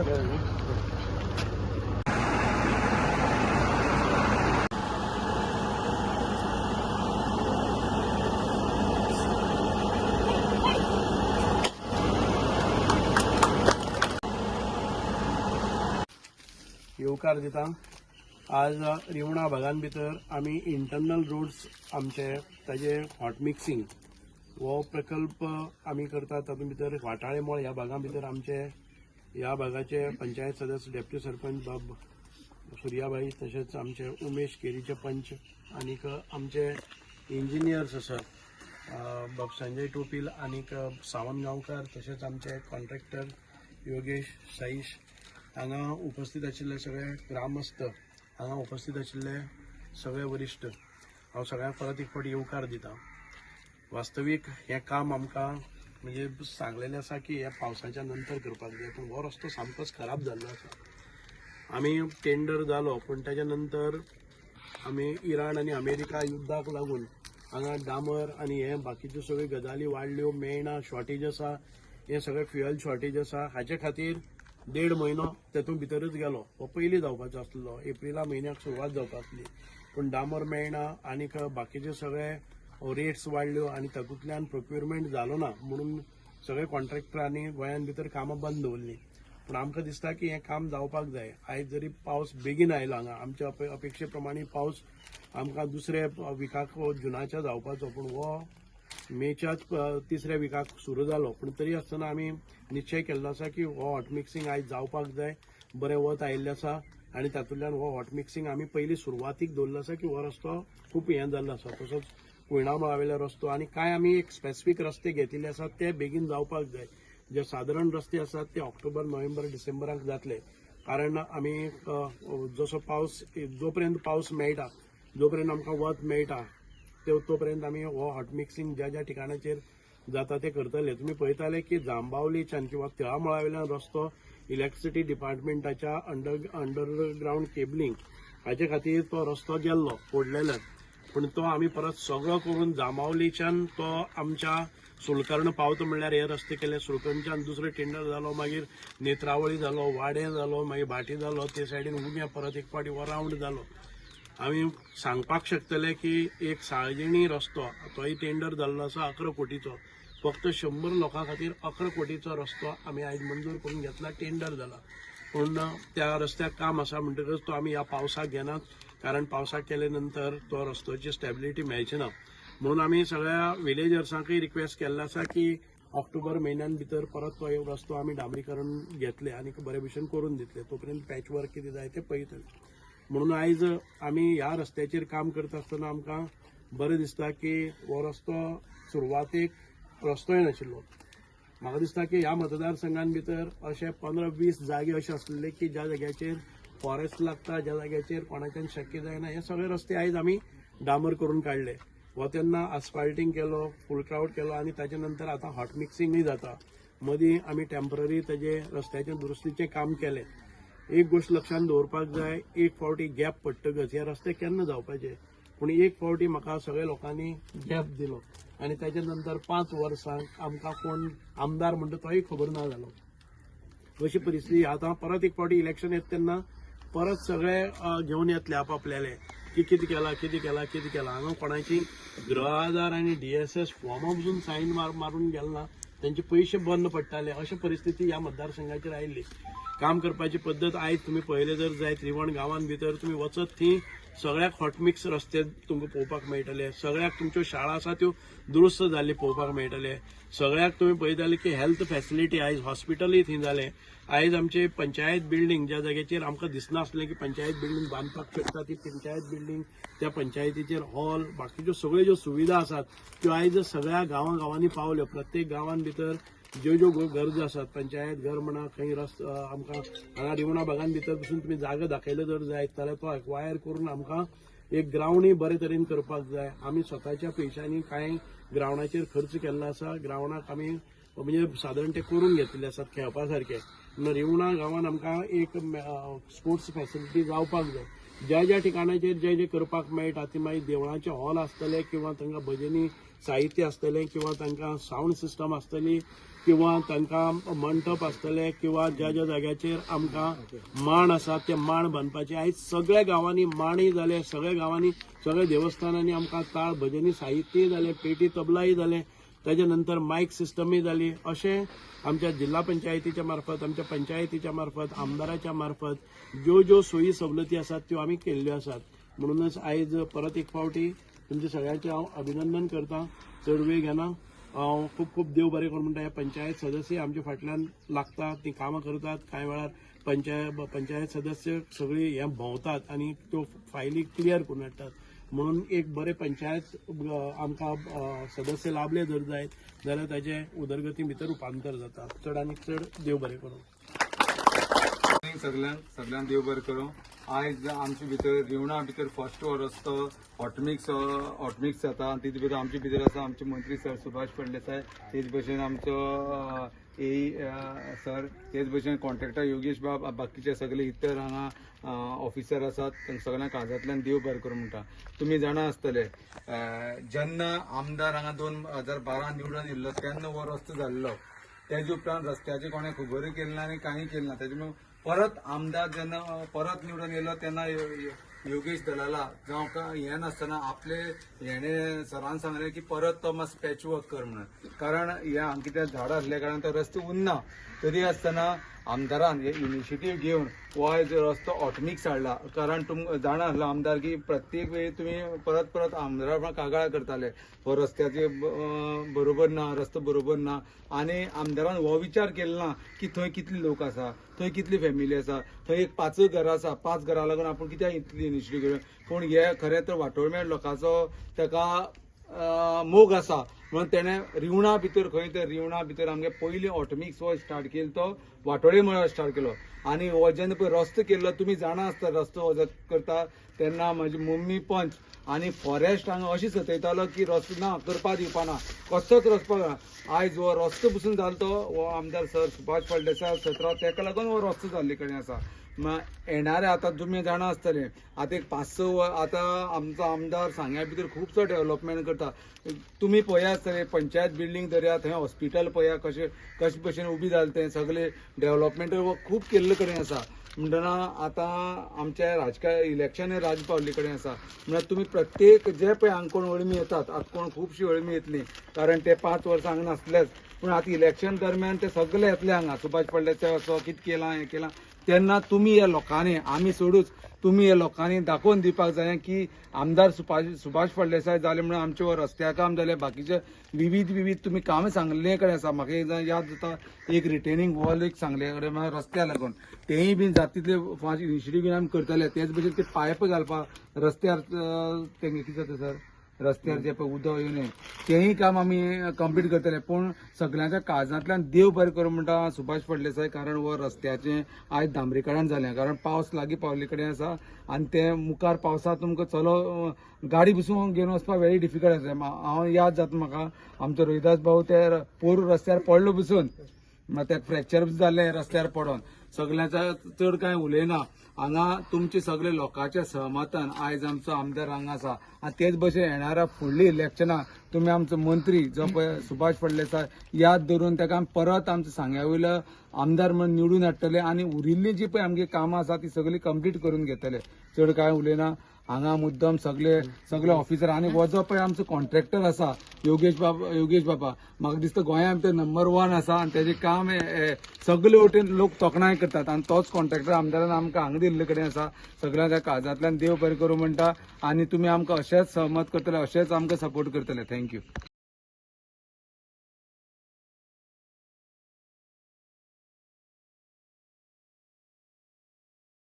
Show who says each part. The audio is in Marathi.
Speaker 1: येवकार दिता। आज रिवणा भागान भितर आमी इंटरनल रोड्स आमचे ताजे हॉट मिक्सिंग वो प्रकल्प आमी करतात। तातूंत भितर वाटाळे मोळ ह्या भागां भितर आमचे ह्या भागाचे पंचायत सदस्य डेप्युटी सरपंच बाब सुर्याबाई तशेंच आमचे उमेश केरीचे पंच आनीक आमचे इंजिनियर्स आसात बाब संजय टोपील आनीक सावंत गांवकार तशेंच आमचे कॉन्ट्रॅक्टर योगेश साईश हांगा उपस्थित आशिल्ले सगळे ग्रामस्थ हांगा उपस्थित आशिल्ले सगळे वरिश्ठ हांव सगळ्यांक परत एक फावटी येवकार दिता। वास्तवीक हे काम आमकां म्हणजे सांगलेलें आसा की हे पावसाच्या नंतर करपाक जाय, पूण हो रस्तो सामकोच खराब जाल्लो आसा। आमी टेंडर जालो पूण ताच्या नंतर आमी इराण आनी अमेरिका युद्धाक लागून हांगा डामर आनी हे बाकीच्यो सगळ्यो गजाली वाडल्यो, मेळना, शॉर्टेज आसा, हे सगळे फ्युएल शॉर्टेज आसा। हाचे खातीर 1.5 म्हयनो तेतून भितरच गेलो। हो पयलीं जावपाचो आसलो, एप्रिला म्हयन्याक सुरवात जावपाक आसली, पूण डामर मेळना आनीक बाकीचे सगळे रेट्स वाडल्यो आनी तातूंतल्यान प्रोक्युरमेंट जालो ना म्हणून सगळे कॉन्ट्रॅक्टरांनी गोंयान भितर कामां बंद दवरलीं। पूण आमकां दिसता की हें काम जावपाक जाय। आयज जरी पावस बेगीन आयलो हांगा, आमच्या अपेक्षे प्रमाणे पावस आमकां दुसऱ्या विकाक जुनाच्या जावपाचो, पूण हो मेच्याच 3ऱ्या विकाक सुरू जालो। पूण तरी आसतना आमी निश्चय केल्लो आसा की हो हॉट मिक्सिंग आयज जावपाक जाय। बरें वत आयिल्लें आसा आनी तातूंतल्यान हो हॉट मिक्सिंग आमी पयलीं सुरवातीक दवरलो आसा की हो रस्तो खूब हें जाल्लो आसा। तसोच कुयणा मळावेलो रस्तो आनी कांय आमी एक स्पेसिफीक रस्ते घेतिल्ले आसात ते बेगीन जावपाक जाय। जे सादारण रस्ते आसात ते ऑक्टोबर, नोव्हेंबर, डिसेंबराक जातले, कारण आमी जसो पावस जोपर्यंत पावस मेळटा, जोपर्यंत आमकां वत मेळटा तोपर्यंत आमी हो हॉट मिक्सिंग ज्या ज्या ठिकाणाचेर जाता ते करतले। तुमी पळयताले की जांबावलीच्यान किंवा तिळामळावेल्यान रस्तो इलेक्ट्रिसिटी डिपार्टमेंटाच्या अंडरग्राउंड केबलिंग हाचे खातीर तो रस्तो गेल्लो फोडलेल्यान, पूण तो आमी परत सगळो करून जांबावलीच्यान तो आमच्या सुलकर्ण पावता म्हणल्यार हे रस्ते केले। सुलकर्णच्यान दुसरो टेंडर जालो, मागीर नेत्रावळी जालो, वाडे जालो, मागीर भाटी जालो, ते सायडीन उण्या परत एक फावटी हो रावंड जालो। आमी सांगपाक शकतले की एक साळजिणी रस्तो तोय टेंडर जाल्लो आसा 11 कोटीचो, फक्त 100 लोकां खातीर 11 कोटीचो रस्तो आमी आयज मंजूर करून घेतला, टेंडर जाला। पूण त्या रस्त्याक काम आसा म्हणटकच तो आमी ह्या पावसाक घेनात, कारण पावसाक केले नंतर तो रस्त्याची स्टेबिलिटी मेळची ना। म्हणून आमी सगळ्या विलेजर्सांकय रिक्वेस्ट केल्लो आसा की ऑक्टोबर म्हयन्यान भितर परत तो रस्तो आमी डांबरीकरण घेतले आनी बरे भशेन करून दितले, तोपर्यंत पॅच वर्क कितें जाय ते पळयतले। म्हणून आयज आमी ह्या रस्त्याचेर काम करता आसतना आमकां बरें दिसता की हो रस्तो सुरवातेक रस्तोय नाशिल्लो। म्हाका दिसता की ह्या मतदारसंघान भितर अशे 15-20 जागे अशे आसलेले की ज्या जाग्याचेर फॉरेस्ट लागता, ज्या जाग्याचेर कोणाच्यान शक्य जायना, हे सगळे रस्ते आयज आमी डांबर करून काडले। हो तेन्ना आस्फाल्टींग केलो, फूल क्राउड केलो आनी ताचे नंतर आतां हॉट मिक्सिंगूय जाता। मदीं आमी टेम्पररी ताजे रस्त्याचे दुरुस्तीचें काम केलें। एक गोष्ट लक्षात दवरपाक जाय, एक फावटी गॅप पडटकच हे रस्ते केन्ना जावपाचे, पूण एक फावटी म्हाका सगळ्या लोकांनी गॅप दिलो आनी ताचे नंतर 5 वर्सांक आमकां कोण आमदार म्हणटा तोय खबर ना जालो। अशी परिस्थिती आतां परत एक फावटी इलेक्शन येता तेन्ना परत सगळे घेवन येतले आपापल्याले की कितें केलां कितें केलां कितें केलां। हांगा कोणाची गृह आधार आनी DSS फॉर्मां पसून सायन मारून गेलना, त्यांचे पैसे बंद पडटाले, अशी परिस्थिती ह्या मतदारसंघाचेर आयिल्ली। काम करपाची पद्दत आयज तुम्ही पळयले जर जायत रिवण गांवांत भितर तुम्ही वचत थी सगळ्याक हॉट मिक्स रस्ते तुमकां पळोवपाक मेळटले, सगळ्याक तुमच्यो शाळा आसा त्यो दुरुस्त जाल्ली पळोवपाक मेळटले, सगळ्याक तुम्ही पळयताले की हेल्थ फॅसिलिटी आयज हॉस्पिटलूय थंय जाले। आयज आमचे पंचायत बिल्डींग ज्या जाग्याचेर आमकां दिसनासलें की पंचायत बिल्डींग बांदपाक शकता ती पंचायत बिल्डींग, त्या पंचायतीचेर हॉल, बाकीच्यो सगळ्यो ज्यो सुविधा आसात त्यो आयज सगळ्या गांवांनी पावल्यो। प्रत्येक गांवांत भितर ज्यो ज्यो गरजो आसात, पंचायत घर म्हणा, खंय आमकां हांगा रिवणा भागान भितर पसून तुमी जागो दाखयलो जर जायत जाल्यार तो एक्वायर करून आमकां एक ग्रावंडूय बरे तरेन करपाक जाय। आमी स्वताच्या पयशांनी कांय ग्रावंडाचेर खर्च केल्लो आसा, ग्रावंडाक आमी म्हणजे सादारण ते करून घेतिल्ले आसात खेळपा सारखे। रिवणा गांवांत आमकां एक स्पोर्ट्स फॅसिलिटी जावपाक जाय, ज्या ज्या ठिकाणाचेर जे जे करपाक मेळटा ती मागीर देवळाचे हॉल आसतले किंवा तांकां भजनी साहित्य आसतलें किंवा तांकां साऊंड सिस्टम आसतली किंवा तांकां मंडप आसतले किंवा ज्या ज्या जाग्याचेर आमकां मांड आसा ते मांड बांदपाचे आयज सगळ्या गांवांनी मांडय जाले, सगळ्या गांवांनी सगळ्या देवस्थानांनी आमकां ताळ भजनी साहित्यय जालें, पेटी तबलाय जालें, ताजे नंतर मायक सिस्टमय जाली. अशें आमच्या जिल्हा पंचायतीच्या मार्फत, आमच्या पंचायतीच्या मार्फत, आमदाराच्या मार्फत ज्यो ज्यो सोयी सवलती आसात त्यो आमी केल्ल्यो आसात. म्हणूनच आयज परत एक फावटी तुमचे सगळ्यांचे हांव अभिनंदन करतां. चड वेळ घेना. हांव खूब खूब देव बरें करूं म्हणटा. हे पंचायत सदस्य आमच्या फाटल्यान लागतात, ती कामां करतात. कांय वेळार पंचायत सदस्य सगळी हे भोंवतात आनी त्यो फायली क्लियर करून हाडटात. म्हणून एक बरे पंचायत आमकां सदस्य लाभले जर जायत जाल्यार ताचे उदरगती भितर रुपांतर जाता. चड आनी चड देव बरें करूं.
Speaker 2: सगळ्यांक देव बरें करूं. आयज आमचे भितर रिवणा भितर फर्स्ट हो रस्तो हॉटमिक्स जाता. तेजे भितर आमचे भितर आसा आमचे मंत्री सर सुभाष फळदेसाय, तेच भशेन आमचो सर, तेच भशेन कॉन्ट्रॅक्टर योगेश बाब, बाकीचे सगळे इतर हांगा ऑफिसर आसात. सगळ्यांक काळजांतल्यान देव बरें करूं म्हणटा. तुमी जाणा आसतले जेन्ना आमदार हांगा 2012 निवडून येयल्लो तेन्ना हो रस्तो जाल्लो. तेजे उपरांत रस्त्याची कोणें खबरूय केली ना आनी कांय केलें ना. तेजे परत आमदार जेन्ना परत निवडून येयलो तेन्ना योगेश दलाला जावं हें नासतना आपले हेणे सरान सांगलें की परत तो मातसो पॅच वर्क कर म्हणून. कारण हे हांगा कितें झाडां आसल्या कारणान तो रस्तो उरना. तरी आसतना आमदारान हे इनिशिएटीव घेवन हो आयज रस्तो ऑटोमिक्स हाडला. कारण तुमकां जाणा आसलो आमदार की प्रत्येक वेळी तुमी परत परत आमदारा कागाळ करताले हो रस्त्याचे बरोबर ना, रस्तो बरोबर ना. आनी आमदारान हो विचार केलो ना की थंय कितले लोक आसा, थंय कितली फॅमिली आसा, थंय एक 5 घरां आसा, 5 घरां लागून आपूण कित्याक इतली इनिशिएटीव घेवन. पूण हे खरें तर वाटोळमेळ लोकांचो ताका मोग आसा म्हणून तेणें रिवणा भितर खंय तर रिवणा भितर आमगे पयलीं ऑटोमिक्स हो स्टार्ट केलो, तो वाटोळे मळा स्टार्ट केलो. आनी हो जेन्ना पळय रस्तो केल्लो तुमी जाणा आसता रस्तो हो करता तेन्ना म्हजी मम्मी पंच आनी फॉरेस्ट हांगा अशी सतयतालो की रस्तो ना करपा दिवपाना, कसोच रस्तो ना. आयज हो रस्तो पसून जालो तो हो आमदार सर सुभाष फळदेसाय सतरा तेका लागून हो रस्तो जाल्ले कडेन आसा. येणारे आतां तुमी जाणा आसतले आतां एक 5-6 आतां आमचो आमदार सांग्या भितर खुबसो डेव्हलपमेंट करता. तुमी पळया आसतले पंचायत बिल्डींग धरया, थंय हॉस्पिटल पळया कशे भशेन उबी जालें तें सगळें डेव्हलपमेंट खूब केल्ले कडेन आसा. म्हणटना आतां आमचे राजकीय इलेक्शनय राज पावल्ले कडेन आसा. म्हणल्यार तुमी प्रत्येक जे पळय हांगा कोण अळमी येतात, आतां कोण खुबशीं अळमी येतलीं कारण ते 5 वर्सां हांगा नासलेच. पूण आतां इलेक्शन दरम्यान ते सगळे येतले हांगा. सुभाष फळदेसाय असो कितें केलां हें केलां तेन्ना तुमी हे लोकांनी आमी सोडूच तुमी हे लोकांनी दाखोवन दिवपाक जाय की आमदार सुभाष फळदेसाय जाले म्हणून आमचे हो रस्त्या काम जाले, बाकीचे विविध तुमी कामां सांगले कडेन आसा. म्हाका एक याद जाता एक रिटेनिंग वॉल एक सांगले कडेन रस्त्या लागून तेंय बीन जाता तितले इनिशिएटीव घेवन आमी करतले. तेच भशेन ते पायप घालपाक रस्त्यार तेंगे कितें जाता सर रस्त्यार जे पळय उदक येवन तेंय काम आमी कंप्लीट करतले. पूण सगळ्यांच्या काळजांतल्यान देव बरें करूं म्हणटा सुभाष फळदेसाय. कारण हो रस्त्याचें आयज डांबरीकरण जालें कारण पावस लागीं पावल्ले कडेन आसा आनी ते मुखार पावसांत तुमकां गाडी बसून घेवन वचपाक व्हेरी डिफिकल्ट आसलें. हांव याद जाता म्हाका आमचो रोहिदास भाऊ ते पोरू रस्त्यार पडलो बसून ते फ्रॅक्चर जाल्लें रस्त्यार पडोन. सगळ्यांचा चड कांय उलयना. हांगा तुमचे सगळे लोकांच्या सहमतान आयज आमचो आमदार हांगा आसा. आनी तेच भशेन येणाऱ्या फुडली इलेक्शनां तुमी आमचो मंत्री जो पळय सुभाष फळदेसाय याद धरून ताका परत आमचो सांग्या वयलो आमदार म्हणून निवडून हाडटले आनी उरिल्लीं जी पळय आमगे कामां आसा ती सगळीं कंप्लीट करून घेतले. चड कांय उलयना. हांगा मुद्दम सगळे ऑफिसर आनी हो जो पळय आमचो कॉन्ट्रॅक्टर आसा योगेश बाबा म्हाका दिसता गोंयांत भितर नंबर 1 आसा आनी तेजें काम सगळे वटेन लोक तोखणाय करतात आनी तोच कॉन्ट्रॅक्टर आमदारान आमकां हांगा दिल्ले कडेन आसा. सगळ्यांच्या काळजांतल्यान देव बरें करूं म्हणटा. आनी तुमी आमकां अशेंच सहमत करतले, अशेंच आमकां सपोर्ट करतले. थँक्यू.